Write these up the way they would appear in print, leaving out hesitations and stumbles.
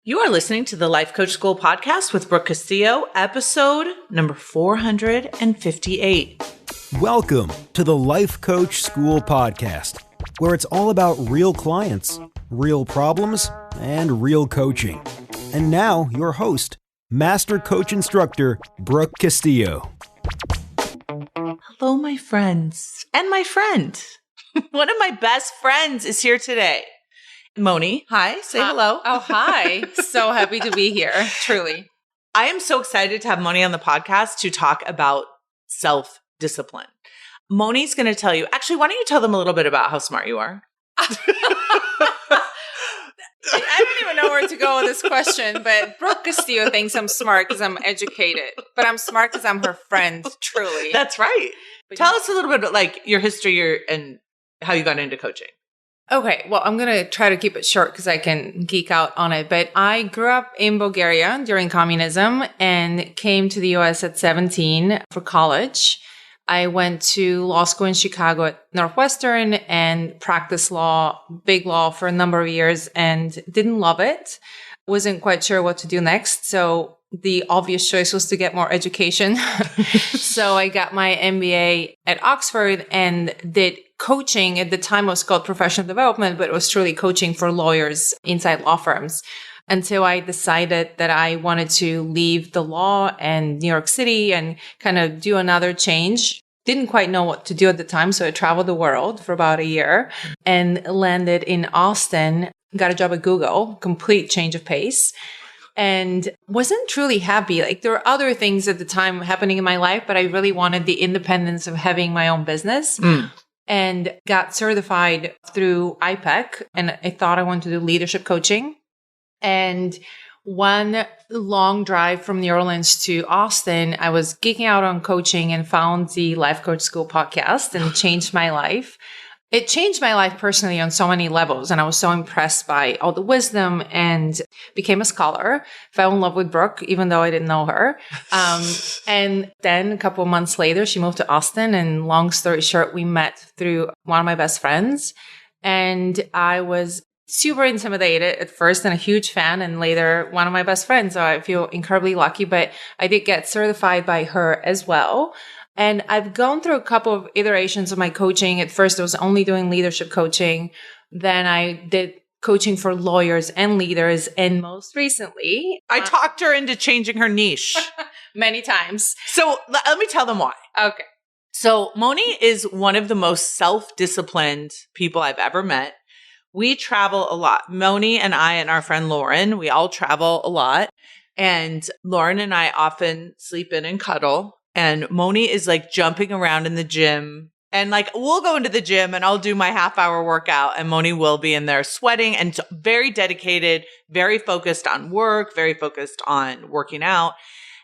You are listening to the Life Coach School podcast with Brooke Castillo, episode number 458. Welcome to the Life Coach School podcast, where it's all about real clients, real problems, and real coaching. And now, your host, Master Coach Instructor, Brooke Castillo. Hello, my friends. And my friend. One of my best friends is here today. Moni, hi, say hello. Hi. So happy to be here, truly. I am so excited to have Moni on the podcast to talk about self-discipline. Moni's going to tell you, actually, why don't you tell them a little bit about how smart you are? I don't even know where to go with this question, but Brooke Castillo thinks I'm smart because I'm educated, but I'm smart because I'm her friend, truly. That's right. But Tell us a little bit about like your history and how you got into coaching. Okay, well, I'm going to try to keep it short because I can geek out on it. But I grew up in Bulgaria during communism and came to the US at 17 for college. I went to law school in Chicago at Northwestern and practiced law, big law for a number of years and didn't love it. Wasn't quite sure what to do next. So the obvious choice was to get more education. So I got my MBA at Oxford and did coaching. At the time it was called professional development, but it was truly coaching for lawyers inside law firms until I decided that I wanted to leave the law and New York City and kind of do another change. Didn't quite know what to do at the time. So I traveled the world for about a year and landed in Austin, got a job at Google, complete change of pace. And wasn't truly happy. Like there were other things at the time happening in my life, but I really wanted the independence of having my own business and got certified through IPEC. And I thought I wanted to do leadership coaching. And one long drive from New Orleans to Austin, I was geeking out on coaching and found the Life Coach School podcast and changed my life. It changed my life personally on so many levels. And I was so impressed by all the wisdom and became a scholar, fell in love with Brooke, even though I didn't know her. And then a couple of months later, she moved to Austin. And long story short, we met through one of my best friends. And I was super intimidated at first and a huge fan, and later one of my best friends. So I feel incredibly lucky, but I did get certified by her as well. And I've gone through a couple of iterations of my coaching. At first, I was only doing leadership coaching. Then I did coaching for lawyers and leaders. And most recently, I talked her into changing her niche many times. So let me tell them why. Okay. So Moni is one of the most self-disciplined people I've ever met. We travel a lot. Moni and I and our friend Lauren, we all travel a lot. And Lauren and I often sleep in and cuddle. And Moni is like jumping around in the gym. And like, we'll go into the gym and I'll do my half-hour workout and Moni will be in there sweating and very dedicated, very focused on work, very focused on working out.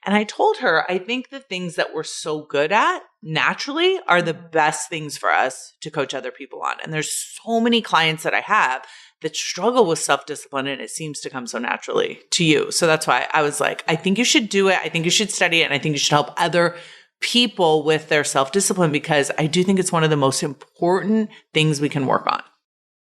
And I told her, I think the things that we're so good at naturally are the best things for us to coach other people on. And there's so many clients that I have that struggle with self-discipline and it seems to come so naturally to you. So that's why I was like, I think you should do it. I think you should study it. And I think you should help other people with their self-discipline because I do think it's one of the most important things we can work on.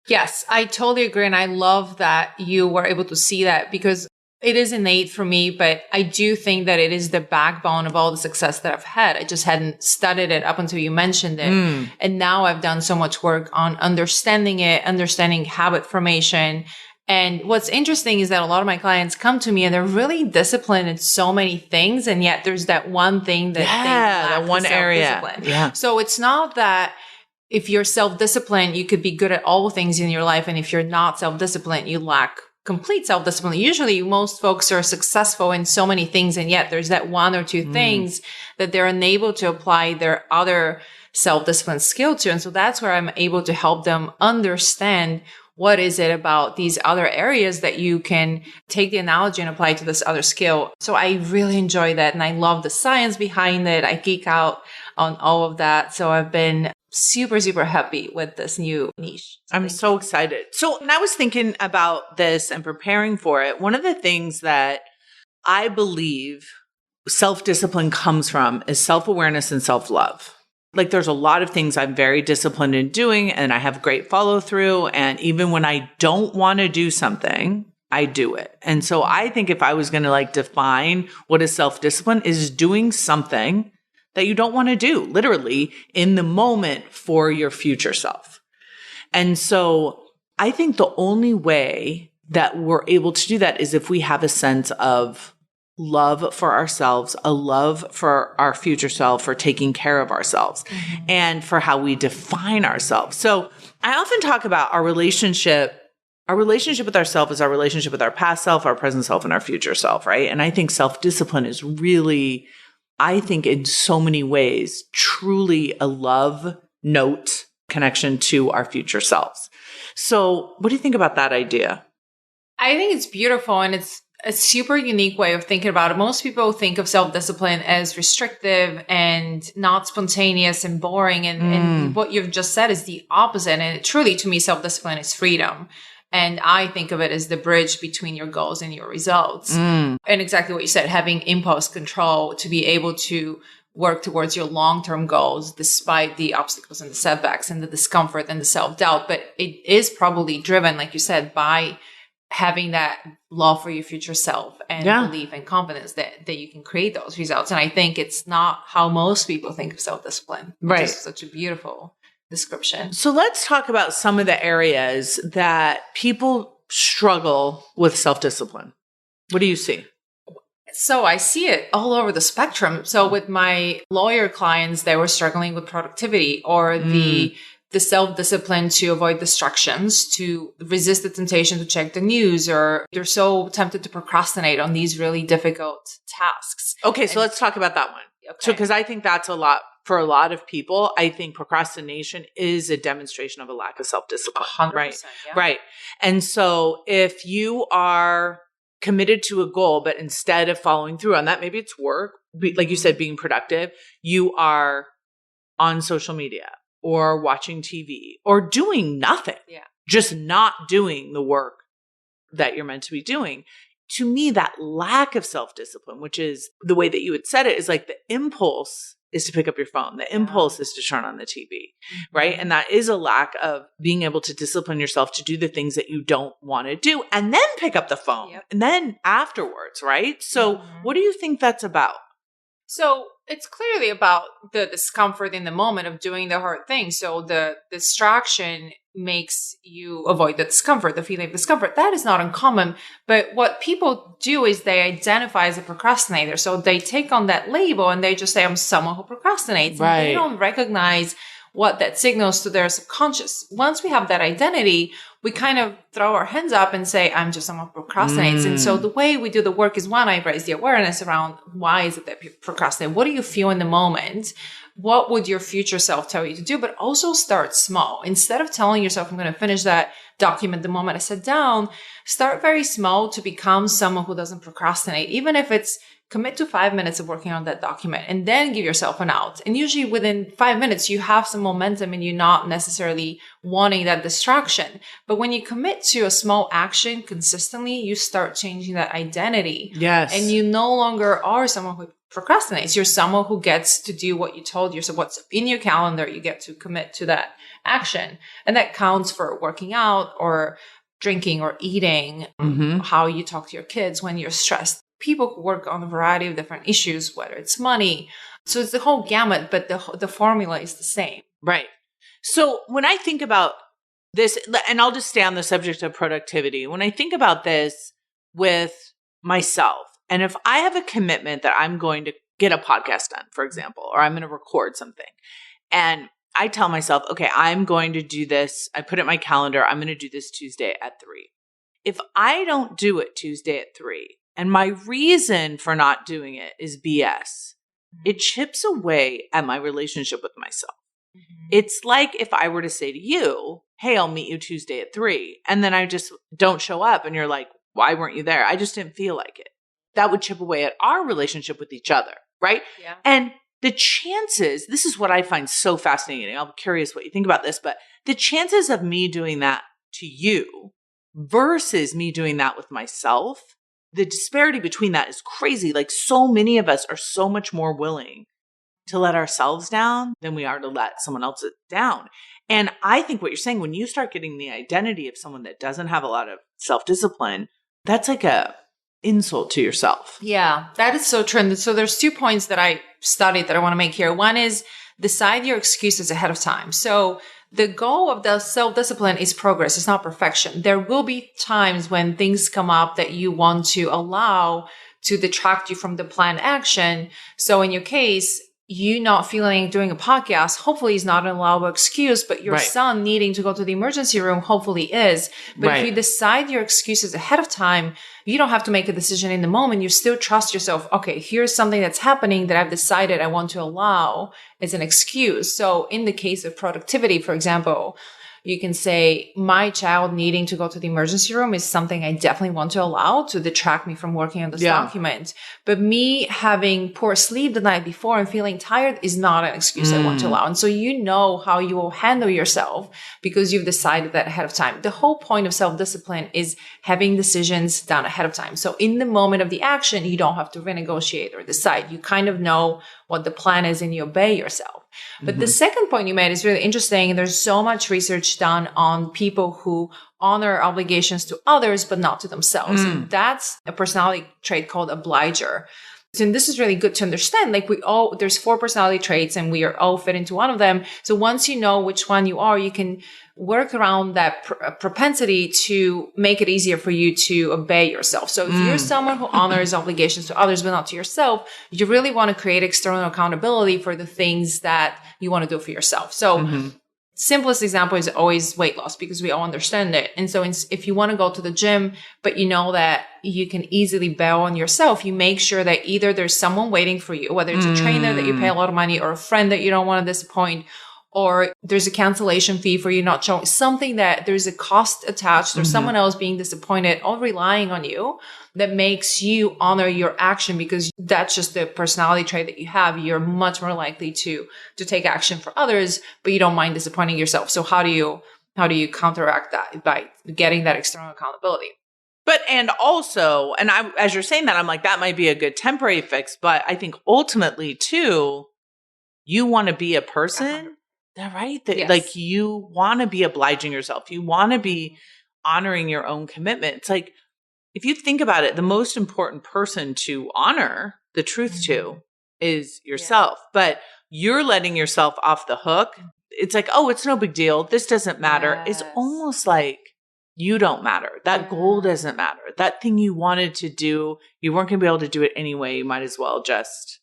Yes, I totally agree. And I love that you were able to see that because it is innate for me, but I do think that it is the backbone of all the success that I've had. I just hadn't studied it up until you mentioned it. And now I've done so much work on understanding it, understanding habit formation. And what's interesting is that a lot of my clients come to me and they're really disciplined in so many things. And yet there's that one thing that they lack, that one area. Yeah. So it's not that if you're self-disciplined, you could be good at all things in your life. And if you're not self-disciplined, you lack complete self-discipline. Usually most folks are successful in so many things, and yet there's that one or two things that they're unable to apply their other self-discipline skill to. And so that's where I'm able to help them understand what is it about these other areas that you can take the analogy and apply to this other skill. So I really enjoy that. And I love the science behind it. I geek out on all of that. So I've been super, super happy with this new niche. I'm so excited. So when I was thinking about this and preparing for it, one of the things that I believe self-discipline comes from is self-awareness and self-love. Like there's a lot of things I'm very disciplined in doing and I have great follow through. And even when I don't want to do something, I do it. And so I think if I was going to like define what is self-discipline, is doing something that you don't want to do, literally in the moment for your future self. And so I think the only way that we're able to do that is if we have a sense of love for ourselves, a love for our future self, for taking care of ourselves, and for how we define ourselves. So I often talk about our relationship with ourselves is our relationship with our past self, our present self, and our future self, right? And I think self-discipline is really, I think in so many ways, truly a love note connection to our future selves. So what do you think about that idea? I think it's beautiful, and it's a super unique way of thinking about it. Most people think of self-discipline as restrictive and not spontaneous and boring. And what you've just said is the opposite. And truly, to me, self-discipline is freedom. And I think of it as the bridge between your goals and your results. And exactly what you said, having impulse control to be able to work towards your long-term goals despite the obstacles and the setbacks and the discomfort and the self-doubt. But it is probably driven, like you said, by having that love for your future self and belief and confidence that you can create those results. And I think it's not how most people think of self-discipline. Right. Which is such a beautiful description. So let's talk about some of the areas that people struggle with self-discipline. What do you see? So I see it all over the spectrum. So with my lawyer clients, they were struggling with productivity or the self-discipline to avoid distractions, to resist the temptation to check the news, or they're so tempted to procrastinate on these really difficult tasks. Okay, so let's talk about that one. Okay. So, because I think that's a lot for a lot of people. I think procrastination is a demonstration of a lack of self-discipline. 100%, right? yeah. Right. And so if you are committed to a goal, but instead of following through on that, maybe it's work, like you said, being productive, you are on social media or watching TV or doing nothing. Yeah. Just not doing the work that you're meant to be doing. To me, that lack of self-discipline, which is the way that you had said it, is like the impulse is to pick up your phone. The impulse is to turn on the TV, right? And that is a lack of being able to discipline yourself to do the things that you don't want to do and then pick up the phone and then afterwards, right? So what do you think that's about? So it's clearly about the discomfort in the moment of doing the hard thing. So the distraction makes you avoid the discomfort, the feeling of discomfort. That is not uncommon. But what people do is they identify as a procrastinator. So they take on that label and they just say, I'm someone who procrastinates. Right. And they don't recognize what that signals to their subconscious. Once we have that identity, we kind of throw our hands up and say, I'm just someone who procrastinates. And so the way we do the work is, one, I raise the awareness around why is it that people procrastinate? What do you feel in the moment? What would your future self tell you to do? But also start small. Instead of telling yourself, I'm going to finish that document the moment I sit down, start very small to become someone who doesn't procrastinate. Even if it's commit to 5 minutes of working on that document and then give yourself an out. And usually within 5 minutes, you have some momentum and you're not necessarily wanting that distraction. But when you commit to a small action consistently, you start changing that identity. Yes. And you no longer are someone who procrastinates. You're someone who gets to do what you told yourself, what's in your calendar, you get to commit to that action. And that counts for working out or drinking or eating, how you talk to your kids when you're stressed. People who work on a variety of different issues, whether it's money. So it's the whole gamut, but the formula is the same. Right. So when I think about this, and I'll just stay on the subject of productivity. When I think about this with myself, and if I have a commitment that I'm going to get a podcast done, for example, or I'm going to record something, and I tell myself, okay, I'm going to do this. I put it in my calendar. I'm going to do this Tuesday at 3. If I don't do it Tuesday at 3, and my reason for not doing it is BS, it chips away at my relationship with myself. It's like if I were to say to you, hey, I'll meet you Tuesday at 3, and then I just don't show up and you're like, why weren't you there? I just didn't feel like it. That would chip away at our relationship with each other, right? Yeah. And the chances, this is what I find so fascinating. I'm curious what you think about this, but the chances of me doing that to you versus me doing that with myself, the disparity between that is crazy. Like, so many of us are so much more willing to let ourselves down than we are to let someone else down. And I think what you're saying, when you start getting the identity of someone that doesn't have a lot of self-discipline, that's like a insult to yourself. Yeah, that is so true. And so there's 2 points that I studied that I want to make here. One is decide your excuses ahead of time. So the goal of the self-discipline is progress. It's not perfection. There will be times when things come up that you want to allow to detract you from the planned action. So in your case, you not feeling doing a podcast, hopefully is not an allowable excuse, but your son needing to go to the emergency room hopefully is. But if you decide your excuses ahead of time, you don't have to make a decision in the moment. You still trust yourself. Okay, here's something that's happening that I've decided I want to allow as an excuse. So in the case of productivity, for example, you can say, my child needing to go to the emergency room is something I definitely want to allow to detract me from working on this document. But me having poor sleep the night before and feeling tired is not an excuse I want to allow. And so you know how you will handle yourself because you've decided that ahead of time. The whole point of self-discipline is having decisions done ahead of time. So in the moment of the action, you don't have to renegotiate or decide. You kind of know what the plan is and you obey yourself. But the second point you made is really interesting. There's so much research done on people who honor obligations to others, but not to themselves. And that's a personality trait called obliger. And this is really good to understand. Like there's 4 personality traits and we are all fit into one of them. So once you know which one you are, you can work around that propensity to make it easier for you to obey yourself. So if you're someone who honors obligations to others, but not to yourself, you really want to create external accountability for the things that you want to do for yourself. So simplest example is always weight loss because we all understand it. And so if you want to go to the gym, but you know that you can easily bail on yourself, you make sure that either there's someone waiting for you, whether it's a trainer that you pay a lot of money or a friend that you don't want to disappoint, or there's a cancellation fee for you not showing something that there's a cost attached or someone else being disappointed or relying on you that makes you honor your action because that's just the personality trait that you have. You're much more likely to take action for others, but you don't mind disappointing yourself. So how do you counteract that? By getting that external accountability. But, and also, and as you're saying that, I'm like, that might be a good temporary fix, but I think ultimately too, you want to be a person right? That like you want to be obliging yourself. You want to be honoring your own commitment. It's like, if you think about it, the most important person to honor the truth to is yourself, but you're letting yourself off the hook. It's like, oh, it's no big deal. This doesn't matter. It's almost like you don't matter. That goal doesn't matter. That thing you wanted to do, you weren't going to be able to do it anyway. You might as well just,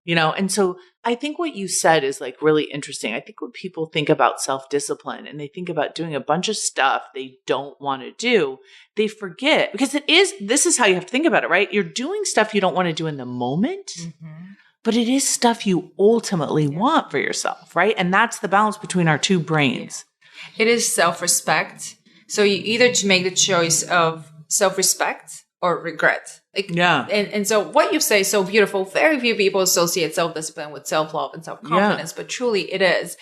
and so I think what you said is like really interesting. I think when people think about self-discipline and they think about doing a bunch of stuff they don't want to do, they forget because this is how you have to think about it, right? You're doing stuff you don't want to do in the moment, but it is stuff you ultimately want for yourself, right? And that's the balance between our 2 brains. It is self-respect. So you either to make the choice of self-respect or regret. And so what you say is so beautiful. Very few people associate self-discipline with self-love and self-confidence, but truly it is.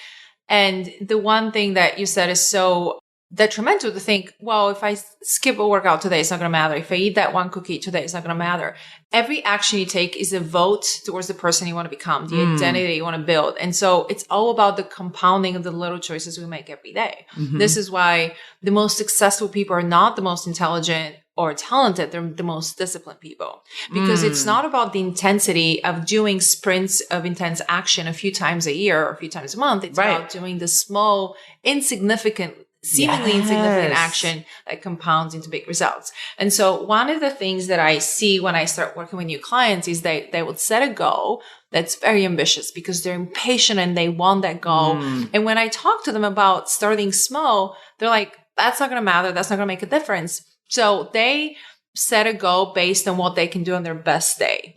And the one thing that you said is so detrimental to think, well, if I skip a workout today, it's not going to matter. If I eat that one cookie today, it's not going to matter. Every action you take is a vote towards the person you want to become, the identity you want to build. And so it's all about the compounding of the little choices we make every day. This is why the most successful people are not the most intelligent or talented. They're the most disciplined people because it's not about the intensity of doing sprints of intense action a few times a year or a few times a month. It's about doing the small, seemingly insignificant action that compounds into big results. And so one of the things that I see when I start working with new clients is they would set a goal that's very ambitious because they're impatient and they want that goal. And when I talk to them about starting small, they're like, that's not going to matter. That's not going to make a difference. So they set a goal based on what they can do on their best day.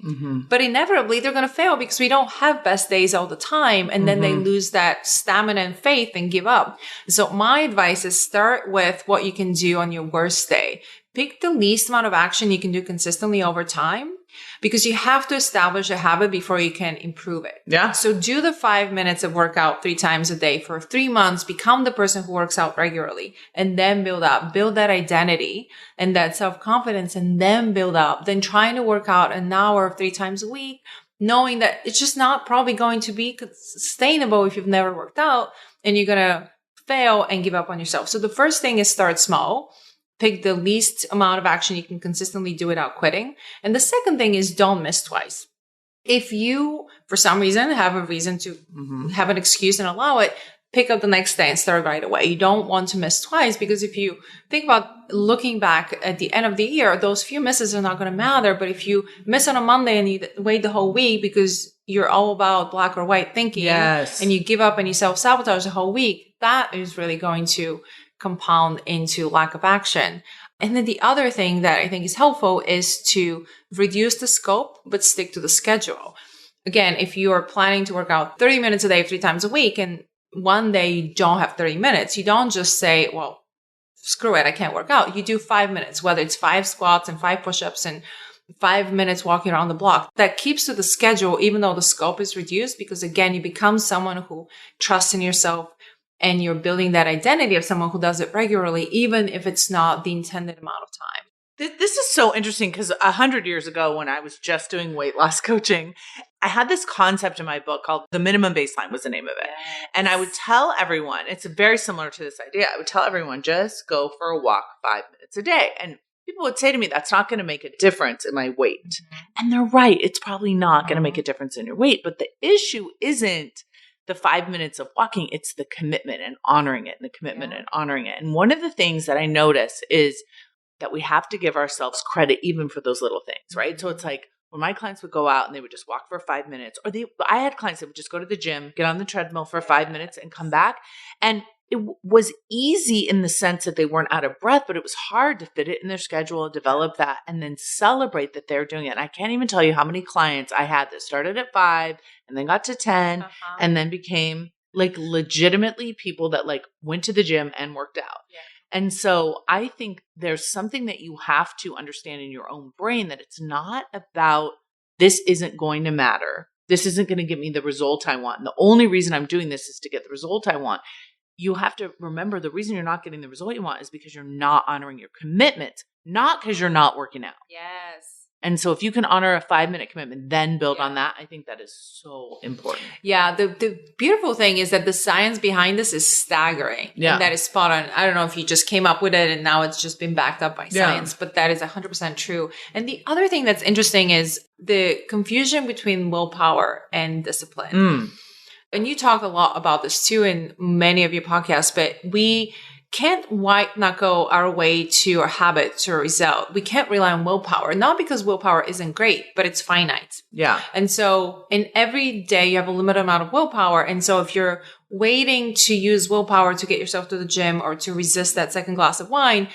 But inevitably, they're going to fail because we don't have best days all the time. And then they lose that stamina and faith and give up. So my advice is start with what you can do on your worst day. Pick the least amount of action you can do consistently over time because you have to establish a habit before you can improve it. So do the 5 minutes of workout 3 times a day for 3 months, become the person who works out regularly, and then build that identity and that self-confidence, and then build up. Then trying to work out an hour 3 times a week, knowing that it's just not probably going to be sustainable if you've never worked out and you're going to fail and give up on yourself. So the first thing is start small. Pick the least amount of action you can consistently do without quitting. And the second thing is don't miss twice. If you, for some reason, have a reason to have an excuse and allow it, pick up the next day and start right away. You don't want to miss twice, because if you think about looking back at the end of the year, those few misses are not going to matter. But if you miss on a Monday and you wait the whole week because you're all about black or white thinking, and you give up and you self-sabotage the whole week, that is really going to compound into lack of action. And then the other thing that I think is helpful is to reduce the scope, but stick to the schedule. Again, if you are planning to work out 30 minutes a day, 3 times a week, and one day you don't have 30 minutes, you don't just say, well, screw it, I can't work out. You do 5 minutes, whether it's 5 squats and 5 push-ups and 5 minutes walking around the block. That keeps to the schedule, even though the scope is reduced, because again, you become someone who trusts in yourself, and you're building that identity of someone who does it regularly, even if it's not the intended amount of time. This is so interesting, because 100 years ago, when I was just doing weight loss coaching, I had this concept in my book called the minimum baseline was the name of it. Yes. And I would tell everyone, it's very similar to this idea. I would tell everyone, just go for a walk 5 minutes a day. And people would say to me, that's not going to make a difference in my weight. Mm-hmm. And they're right. It's probably not going to make a difference in your weight. But the issue isn't the 5 minutes of walking, it's the commitment and honoring it, and the commitment and honoring it. And one of the things that I notice is that we have to give ourselves credit even for those little things, right? So it's like when my clients would go out and they would just walk for 5 minutes, or I had clients that would just go to the gym, get on the treadmill for 5 minutes and come back. And it was easy in the sense that they weren't out of breath, but it was hard to fit it in their schedule, develop that, and then celebrate that they're doing it. And I can't even tell you how many clients I had that started at 5 and then got to 10 and then became like legitimately people that like went to the gym and worked out. Yeah. And so I think there's something that you have to understand in your own brain, that it's not about this isn't going to matter. This isn't going to get me the result I want. And the only reason I'm doing this is to get the result I want. You have to remember the reason you're not getting the result you want is because you're not honoring your commitment, not because you're not working out. Yes. And so if you can honor a 5-minute commitment, then build on that, I think that is so important. Yeah. The beautiful thing is that the science behind this is staggering. Yeah. And that is spot on. I don't know if you just came up with it and now it's just been backed up by science, but that is 100% true. And the other thing that's interesting is the confusion between willpower and discipline. And you talk a lot about this too in many of your podcasts, but we can't white knuckle our way to a habit, to a result. We can't rely on willpower, not because willpower isn't great, but it's finite. Yeah. And so in every day you have a limited amount of willpower. And so if you're waiting to use willpower to get yourself to the gym or to resist that second glass of wine,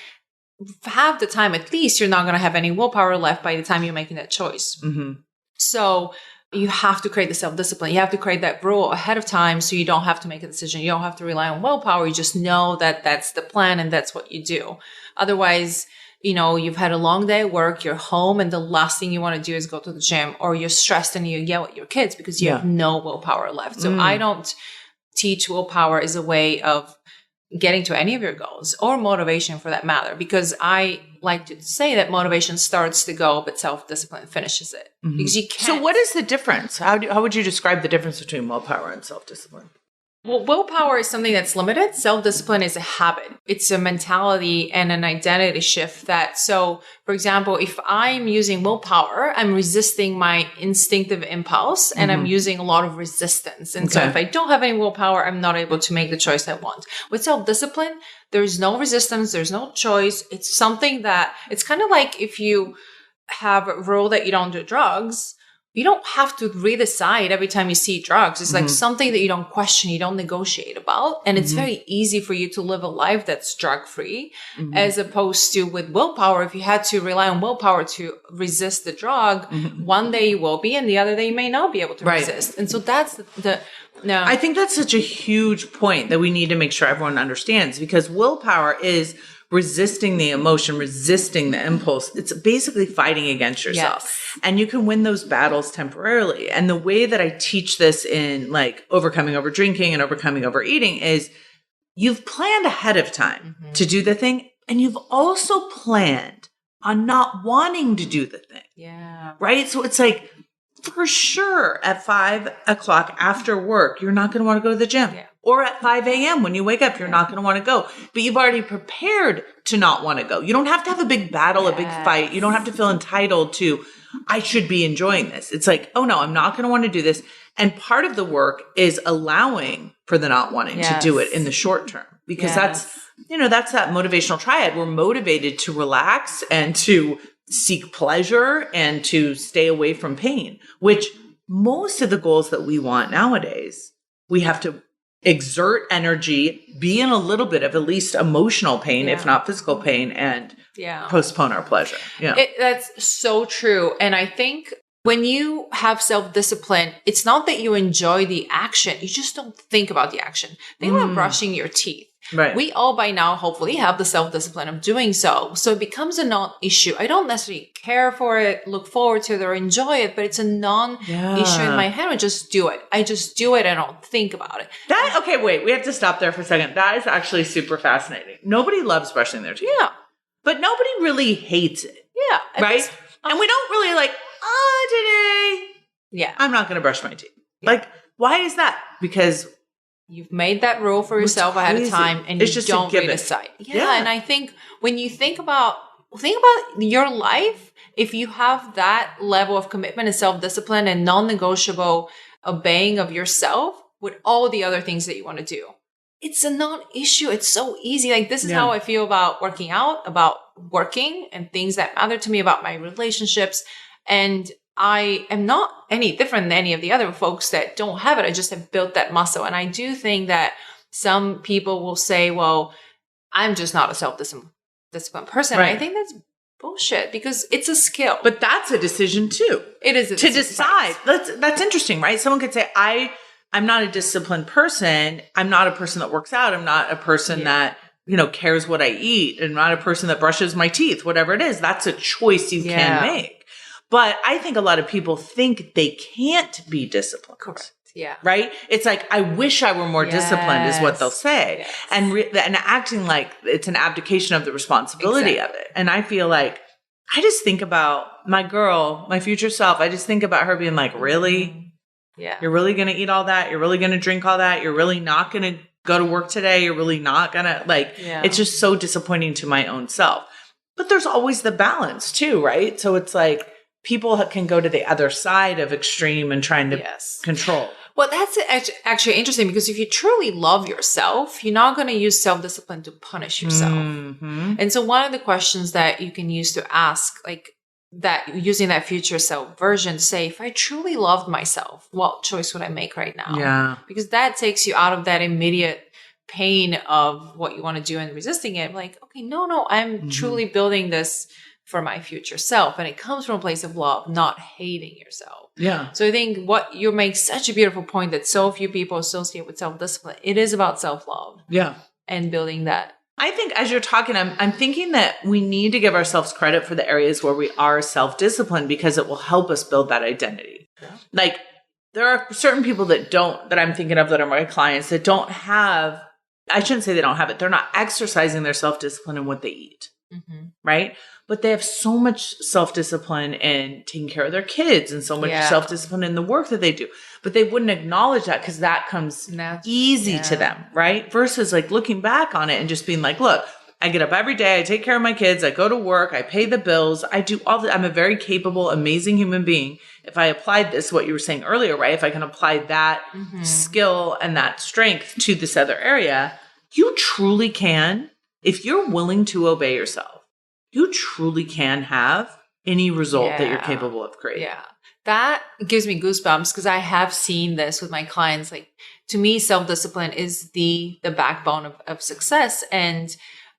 half the time at least, you're not going to have any willpower left by the time you're making that choice. Mm-hmm. So you have to create the self-discipline. You have to create that rule ahead of time so you don't have to make a decision. You don't have to rely on willpower. You just know that that's the plan and that's what you do. Otherwise, you've had a long day at work, you're home, and the last thing you want to do is go to the gym, or you're stressed and you yell at your kids because you have no willpower left. So I don't teach willpower as a way of getting to any of your goals, or motivation for that matter, because I like to say that motivation starts the goal, but self-discipline finishes it. Mm-hmm. Because you can't. So what is the difference? How would you describe the difference between willpower and self-discipline? Well, willpower is something that's limited. Self-discipline is a habit. It's a mentality and an identity shift so for example, if I'm using willpower, I'm resisting my instinctive impulse and I'm using a lot of resistance. And so if I don't have any willpower, I'm not able to make the choice I want. With self-discipline, there's no resistance. There's no choice. It's something that it's kind of like if you have a rule that you don't do drugs, you don't have to redecide every time you see drugs. It's like something that you don't question, you don't negotiate about. And it's very easy for you to live a life that's drug-free, as opposed to with willpower. If you had to rely on willpower to resist the drug, one day you will be, and the other day you may not be able to resist. And so that's no. I think that's such a huge point that we need to make sure everyone understands, because willpower is resisting the emotion, resisting the impulse. It's basically fighting against yourself. Yes. And you can win those battles temporarily. And the way that I teach this in like overcoming over drinking and overcoming overeating is you've planned ahead of time to do the thing. And you've also planned on not wanting to do the thing. Yeah. Right? So it's like, for sure, at 5 o'clock after work, you're not going to want to go to the gym. Yeah. Or at 5 a.m. when you wake up, you're not going to want to go, but you've already prepared to not want to go. You don't have to have a big battle, a big fight. You don't have to feel entitled to, I should be enjoying this. It's like, oh no, I'm not going to want to do this. And part of the work is allowing for the not wanting to do it in the short term, because that's that motivational triad. We're motivated to relax and to seek pleasure and to stay away from pain, which most of the goals that we want nowadays, we have to exert energy, be in a little bit of at least emotional pain, if not physical pain, and postpone our pleasure. Yeah. That's so true. And I think when you have self-discipline, it's not that you enjoy the action. You just don't think about the action. Think about brushing your teeth. Right. We all by now hopefully have the self-discipline of doing so. So it becomes a non-issue. I don't necessarily care for it, look forward to it, or enjoy it, but it's a non-issue in my head. I just do it. I just do it and I don't think about it. Okay, wait, we have to stop there for a second. That is actually super fascinating. Nobody loves brushing their teeth. Yeah. But nobody really hates it. Yeah. Right? And we don't really like, today. Yeah. I'm not going to brush my teeth. Yeah. Like, why is that? Because you've made that rule for yourself ahead of time and you don't read a site. Yeah. And I think when you think about your life, if you have that level of commitment and self-discipline and non-negotiable obeying of yourself with all the other things that you want to do, it's a non-issue. It's so easy. Like this is how I feel about working out, about working and things that matter to me, about my relationships. And I am not any different than any of the other folks that don't have it. I just have built that muscle. And I do think that some people will say, well, I'm just not a self-disciplined person. Right. I think that's bullshit because it's a skill. But that's a decision too. It is to decide. That's interesting, right? Someone could say, I'm not a disciplined person. I'm not a person that works out. I'm not a person that, cares what I eat. I'm not a person that brushes my teeth, whatever it is. That's a choice you can make. But I think a lot of people think they can't be disciplined. Correct. Yeah. Right? It's like, I wish I were more disciplined is what they'll say. Yes. And acting like it's an abdication of the responsibility of it. And I feel like, I just think about my girl, my future self. I just think about her being like, really? Yeah. You're really going to eat all that? You're really going to drink all that? You're really not going to go to work today? You're really not going to it's just so disappointing to my own self. But there's always the balance too, right? So it's like, people can go to the other side of extreme and trying to control. Well, that's actually interesting because if you truly love yourself, you're not going to use self-discipline to punish yourself. Mm-hmm. And so one of the questions that you can use to ask, like that, using that future self version, say, if I truly loved myself, what choice would I make right now? Yeah. Because that takes you out of that immediate pain of what you want to do and resisting it. Like, okay, no, I'm truly building this for my future self. And it comes from a place of love, not hating yourself. Yeah. So I think what you make such a beautiful point that so few people associate with self-discipline. It is about self-love. Yeah. And building that. I think as you're talking, I'm thinking that we need to give ourselves credit for the areas where we are self-disciplined because it will help us build that identity. Yeah. Like there are certain people that I'm thinking of that are my clients that don't have, I shouldn't say they don't have it. They're not exercising their self-discipline in what they eat. Mm-hmm. Right? But they have so much self-discipline in taking care of their kids and so much self-discipline in the work that they do. But they wouldn't acknowledge that because that comes easy to them, right? Versus like looking back on it and just being like, look, I get up every day, I take care of my kids, I go to work, I pay the bills, I do all that. I'm a very capable, amazing human being. If I applied this, what you were saying earlier, right? If I can apply that skill and that strength to this other area, you truly can. If you're willing to obey yourself, you truly can have any result that you're capable of creating. Yeah. That gives me goosebumps because I have seen this with my clients. Like to me, self-discipline is the backbone of success. And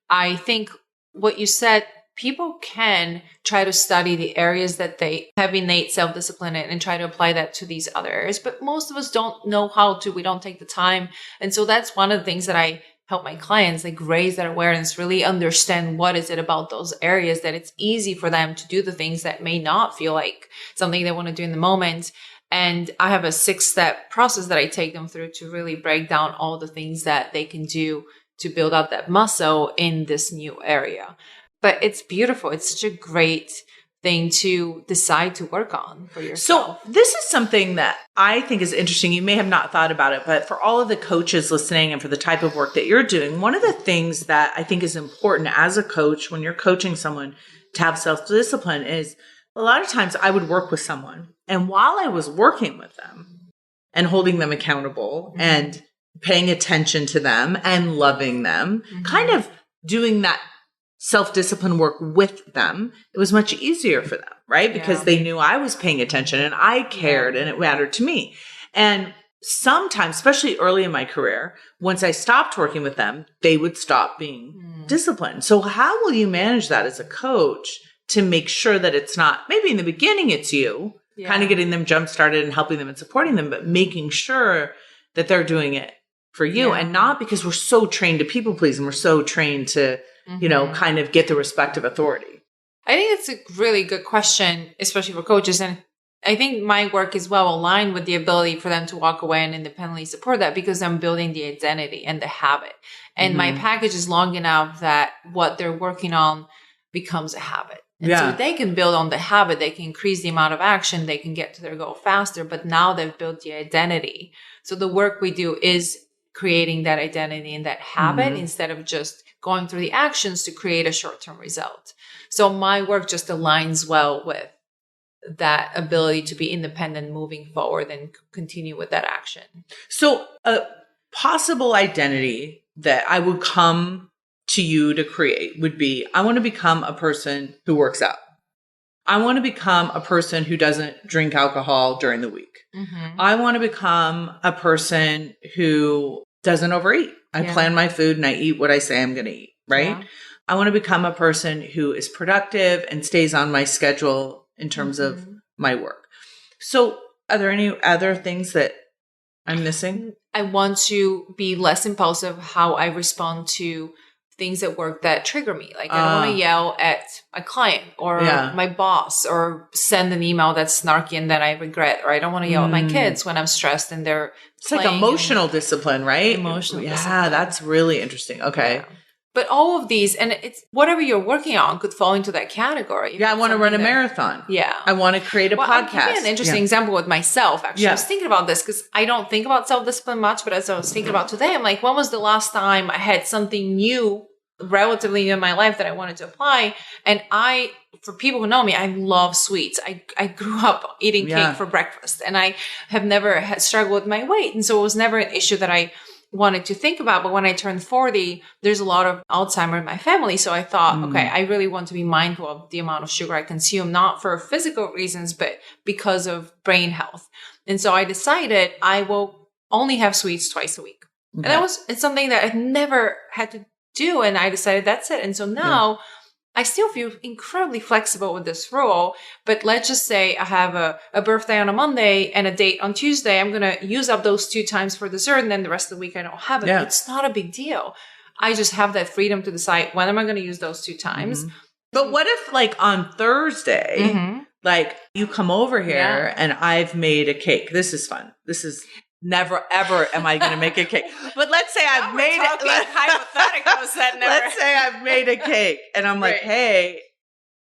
I think what you said, people can try to study the areas that they have innate self-discipline in and try to apply that to these other areas. But most of us don't know how to. We don't take the time. And so that's one of the things that I help my clients like raise that awareness, really understand what is it about those areas that it's easy for them to do the things that may not feel like something they want to do in the moment. And I have a 6-step process that I take them through to really break down all the things that they can do to build out that muscle in this new area. But it's beautiful. It's such a great thing to decide to work on for yourself. So this is something that I think is interesting. You may have not thought about it, but for all of the coaches listening and for the type of work that you're doing, one of the things that I think is important as a coach when you're coaching someone to have self-discipline is a lot of times I would work with someone, and while I was working with them and holding them accountable and paying attention to them and loving them, kind of doing that self-discipline work with them, it was much easier for them, right? Because they knew I was paying attention and I cared and it mattered to me. And sometimes, especially early in my career, once I stopped working with them, they would stop being disciplined. So how will you manage that as a coach to make sure that it's not, maybe in the beginning it's you, kind of getting them jump-started and helping them and supporting them, but making sure that they're doing it for you and not because we're so trained to people please and we're so trained to you know, kind of get the respect of authority? I think it's a really good question, especially for coaches. And I think my work is well aligned with the ability for them to walk away and independently support that because I'm building the identity and the habit. And my package is long enough that what they're working on becomes a habit. And so they can build on the habit, they can increase the amount of action, they can get to their goal faster, but now they've built the identity. So the work we do is creating that identity and that habit instead of just going through the actions to create a short-term result. So my work just aligns well with that ability to be independent moving forward and continue with that action. So a possible identity that I would come to you to create would be, I want to become a person who works out. I want to become a person who doesn't drink alcohol during the week. I want to become a person who doesn't overeat. I plan my food and I eat what I say I'm going to eat, right? I want to become a person who is productive and stays on my schedule in terms of my work. So are there any other things that I'm missing? I want to be less impulsive how I respond to things at work that trigger me. Like I don't want to yell at my client or my boss or send an email that's snarky and that I regret, or I don't want to yell at my kids when I'm stressed and they're It's like emotional discipline, right? Emotional discipline. Yeah, that's really interesting. Okay. Yeah. But all of these, and it's whatever you're working on could fall into that category. Yeah, I want to run a marathon. Yeah. I want to create a podcast. I'll give you an interesting example with myself, actually. I was thinking about this because I don't think about self-discipline much, but as I was thinking about today, I'm like, when was the last time I had something new, relatively new in my life that I wanted to apply? And for people who know me, I love sweets. I grew up eating cake for breakfast, and I have never had struggled with my weight. And so it was never an issue that I wanted to think about. But when I turned 40, there's a lot of Alzheimer in my family. So I thought, okay, I really want to be mindful of the amount of sugar I consume, not for physical reasons, but because of brain health. And so I decided I will only have sweets twice a week. Okay. And it's something that I'd never had to do. And I decided that's it. And so now I still feel incredibly flexible with this rule, but let's just say I have a birthday on a Monday and a date on Tuesday. I'm going to use up those 2 times for dessert, and then the rest of the week I don't have it. Yeah. It's not a big deal. I just have that freedom to decide when am I going to use those 2 times. But what if like on Thursday, like you come over here and I've made a cake. This is fun. This is never, ever am I going to make a cake. But let's say I've made it. Hypotheticals that never. Let's say I've made a cake and I'm like, hey.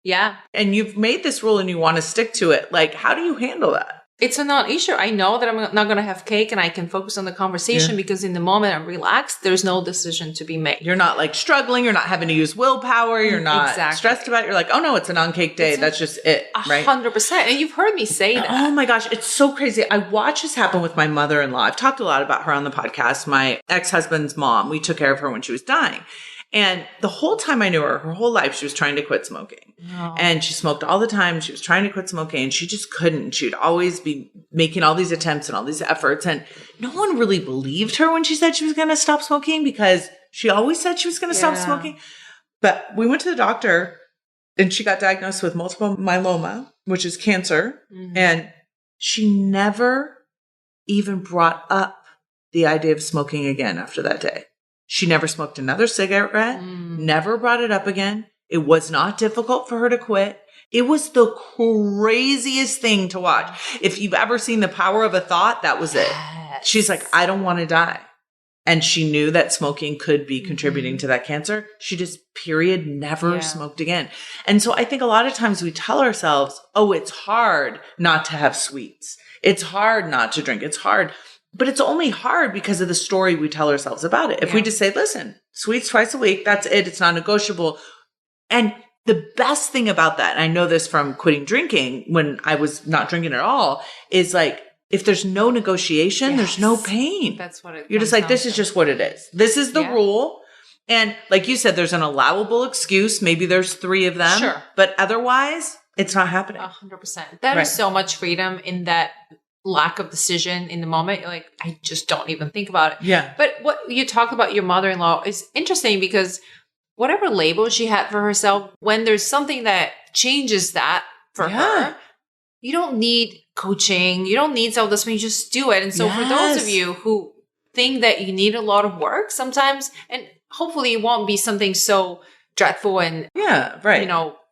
Yeah. And you've made this rule and you want to stick to it. Like, how do you handle that? It's a non-issue. I know that I'm not going to have cake and I can focus on the conversation because in the moment I'm relaxed. There's no decision to be made. You're not like struggling. You're not having to use willpower. You're not stressed about it. You're like, oh no, it's a non-cake day. That's just it. Right? 100%. And you've heard me say that. Oh my gosh. It's so crazy. I watch this happen with my mother-in-law. I've talked a lot about her on the podcast. My ex-husband's mom, we took care of her when she was dying. And the whole time I knew her whole life, she was trying to quit smoking. Oh. And she smoked all the time. She was trying to quit smoking and she just couldn't. She'd always be making all these attempts and all these efforts. And no one really believed her when she said she was going to stop smoking because she always said she was going to stop smoking. But we went to the doctor and she got diagnosed with multiple myeloma, which is cancer. And she never even brought up the idea of smoking again after that day. She never smoked another cigarette, never brought it up again. It was not difficult for her to quit. It was the craziest thing to watch. If you've ever seen The Power of a Thought, that was it. She's like, I don't want to die. and she knew that smoking could be contributing to that cancer, she just never smoked again. And so I think a lot of times we tell ourselves, oh, it's hard not to have sweets. It's hard not to drink. It's hard. But it's only hard because of the story we tell ourselves about it. If we just say, listen, sweets twice a week, that's it. It's not negotiable. And the best thing about that, and I know this from quitting drinking when I was not drinking at all, is like, if there's no negotiation, there's no pain. That's what you're just like, this is just what it is. This is the rule. And like you said, there's an allowable excuse. Maybe there's 3 of them. Sure. But otherwise, it's not happening. 100%. That is so much freedom in that lack of decision in the moment. You're like, I just don't even think about it. Yeah. But what you talk about your mother-in-law is interesting because whatever label she had for herself, when there's something that changes that for her, you don't need coaching. You don't need self-discipline. You just do it. And so for those of you who think that you need a lot of work sometimes, and hopefully it won't be something so dreadful and,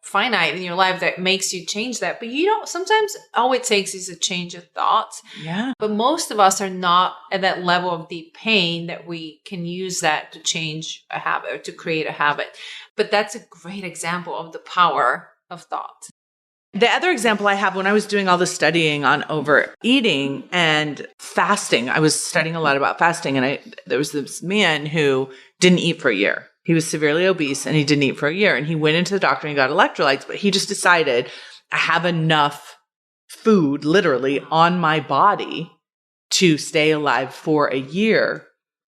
finite in your life that makes you change that. But sometimes all it takes is a change of thoughts. Yeah. But most of us are not at that level of deep pain that we can use that to change a habit or to create a habit. But that's a great example of the power of thought. The other example I have, when I was doing all the studying on overeating and fasting, I was studying a lot about fasting, and there was this man who didn't eat for a year. He was severely obese and he didn't eat for a year, and he went into the doctor and he got electrolytes, but he just decided, I have enough food literally on my body to stay alive for a year,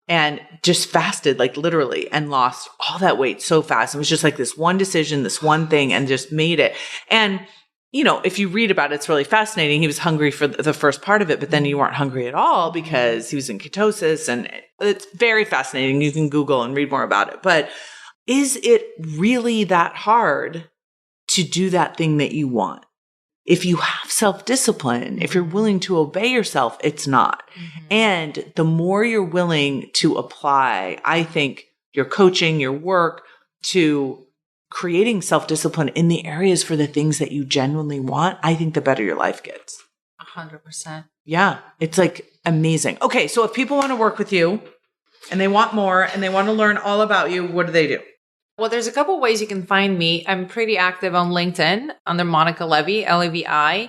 and just fasted like literally and lost all that weight so fast. It was just like this one decision, this one thing, and just made it. And if you read about it, it's really fascinating. He was hungry for the first part of it, but then you weren't hungry at all because he was in ketosis, and it's very fascinating. You can Google and read more about it. But is it really that hard to do that thing that you want? If you have self-discipline, if you're willing to obey yourself, it's not. Mm-hmm. And the more you're willing to apply, I think, your coaching, your work to creating self-discipline in the areas for the things that you genuinely want, I think the better your life gets. 100%. Yeah. It's like amazing. Okay. So if people want to work with you and they want more and they want to learn all about you, what do they do? Well, there's a couple ways you can find me. I'm pretty active on LinkedIn under Monica Levi, Levi,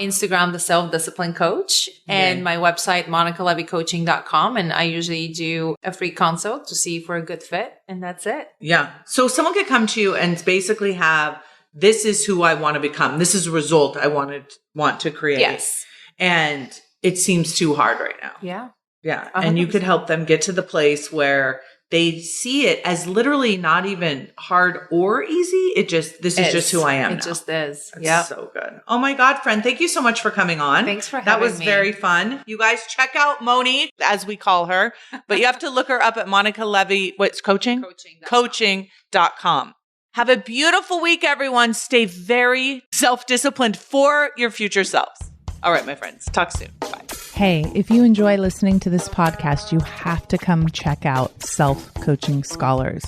Instagram, The Self-Discipline Coach, and my website, monicalevicoaching.com. And I usually do a free consult to see if we're a good fit. And that's it. Yeah. So someone could come to you and basically have, this is who I want to become. This is a result I want to create. Yes. And it seems too hard right now. Yeah. Yeah. 100%. And you could help them get to the place where they see it as literally not even hard or easy. This is just who I am. It just is. Yeah. So good. Oh my God, friend. Thank you so much for coming on. Thanks for having me. That was very fun. You guys check out Moni, as we call her, but you have to look her up at Monica Levi. What's coaching? Coaching.com. Have a beautiful week, everyone. Stay very self-disciplined for your future selves. All right, my friends. Talk soon. Bye. Hey, if you enjoy listening to this podcast, you have to come check out Self-Coaching Scholars.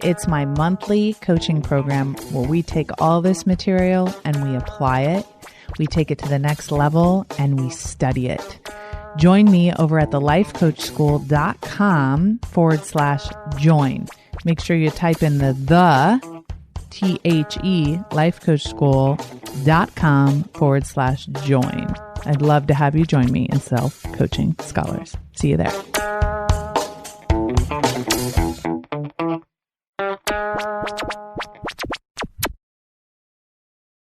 It's my monthly coaching program where we take all this material and we apply it. We take it to the next level and we study it. Join me over at thelifecoachschool.com/join. Make sure you type in the THE lifecoachschool.com/join. I'd love to have you join me in Self-Coaching Scholars. See you there.